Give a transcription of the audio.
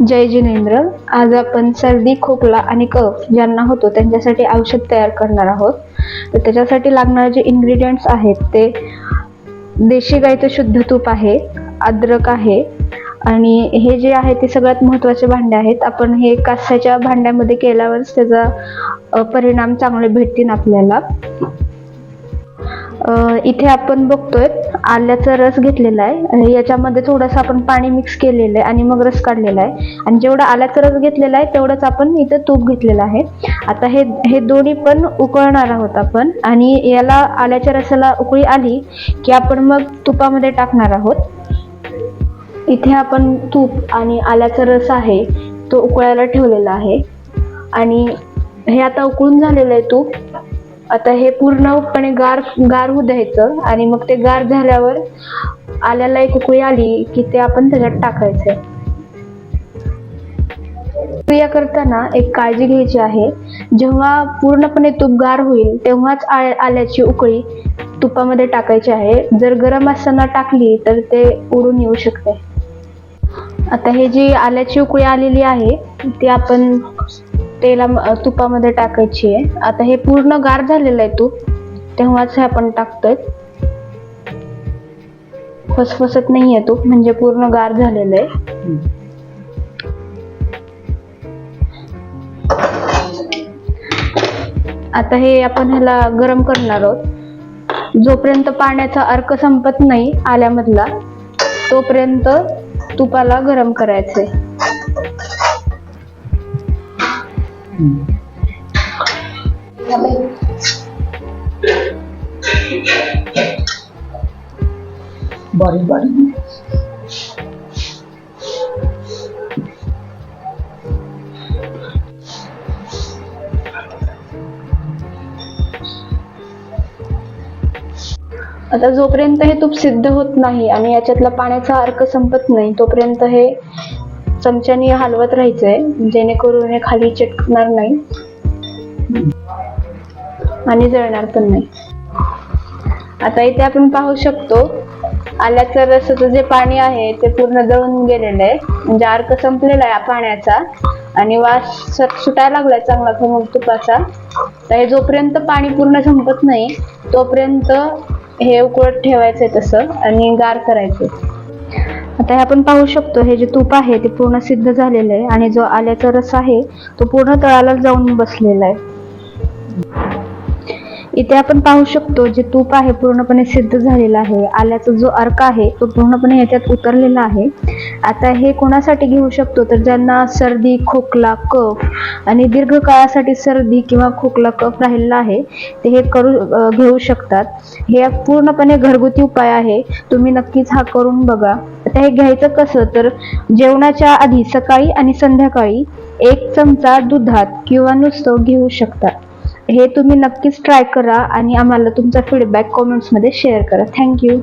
जय जिनेंद्र. आज आपण सर्दी, खोकला आणि कफ ज्यांना होतो त्यांच्यासाठी औषध तयार करणार आहोत. तर त्याच्यासाठी लागणारे जे इन्ग्रेडियंट्स आहेत ते देशी गाईचं शुद्ध तूप आहे, अद्रक आहे आणि हे जे आहे ते सगळ्यात महत्त्वाचे भांडे आहेत. आपण हे कास्याच्या भांड्यामध्ये केल्यावरच त्याचा परिणाम चांगले भेटतील आपल्याला. इथे आपण बघतोय आल्याचा रस घेतलेला आहे आणि याच्यामध्ये थोडंसं आपण पाणी मिक्स केलेलं आहे आणि मग रस काढलेला आहे. आणि जेवढा आल्याचा रस घेतलेला आहे तेवढंच आपण इथं तूप घेतलेलं आहे. आता हे दोन्ही पण उकळणार आहोत आपण आणि याला आल्याच्या रसाला उकळी आली की आपण मग तुपामध्ये टाकणार आहोत. इथे आपण तूप आणि आल्याचा रस आहे तो उकळायला ठेवलेला आहे आणि हे आता उकळून झालेलं आहे तूप. आता हे पूर्णपणे गार होऊ द्यायचं आणि मग ते गार झाल्यावर आल्याला एक उकळी आली की ते आपण त्याच्यात टाकायचंय. प्रक्रिया करताना एक काळजी घ्यायची आहे, जेव्हा पूर्णपणे तूप गार होईल तेव्हाच आल्याची उकळी तुपामध्ये टाकायची आहे. जर गरम असताना टाकली तर ते उडून येऊ शकते. आता हे जी आल्याची उकळी आलेली आहे ती आपण तुपामध्ये टाकायची आहे. आता हे पूर्ण गार झालेलं आहे तूप, तेव्हाच हे आपण टाकतोय. फसफसत नाहीये तूप, म्हणजे पूर्ण गार झालेलं आहे. आता हे आपण ह्याला गरम करणार आहोत. जोपर्यंत पाण्याचा अर्क संपत नाही आल्यामधला तोपर्यंत तुपाला गरम करायचंय. बारीक आता जोपर्यंत हे तूप सिद्ध होत नाही आणि याच्यातला पाण्याचा अर्क संपत नाही तोपर्यंत हे चमच्याने हलवत राहायचंय, जेणेकरून हे खाली चिटकणार नाही आणि जळणार पण नाही. आता इथे आपण पाहू शकतो आल्याचं रसाचं जे पाणी आहे ते पूर्ण जळून गेलेलं आहे, म्हणजे अर्क संपलेला आहे पाण्याचा आणि वास सुटायला लागलाय चांगला खमंग तुपाचा. तर हे जोपर्यंत पाणी पूर्ण संपत नाही तोपर्यंत हे उकळत ठेवायचंय तसं आणि गार करायचं. आता हे आपण पाहू शकतो हे जे तूप आहे ते पूर्ण सिद्ध झालेलं आहे आणि जो आल्याचा रस आहे तो पूर्ण तळाला जाऊन बसलेला आहे. इथे आपण पाहू शकतो जे तूप आहे पूर्णपणे सिद्ध झालेला आहे. आल्याचा जो अर्क आहे तो पूर्णपणे याच्यात उतरलेला आहे. आता हे कोणासाठी घेऊ शकतो तर ज्यांना सर्दी, खोकला, कफ आणि दीर्घकाळासाठी सर्दी किंवा खोकला, कफ राहिलेला आहे ते हे घेऊ शकतात. हे पूर्णपणे घरगुती उपाय आहे, तुम्ही नक्कीच हा करून बघा. आता हे घ्यायचं कसं तर जेवणाच्या आधी सकाळी आणि संध्याकाळी 1 चमचा दुधात किंवा नुसतं घेऊ शकता. हे तुम्ही नक्कीच ट्राय करा आणि आम्हाला तुमचा फीडबॅक कमेंट्समध्ये शेअर करा. थँक्यू.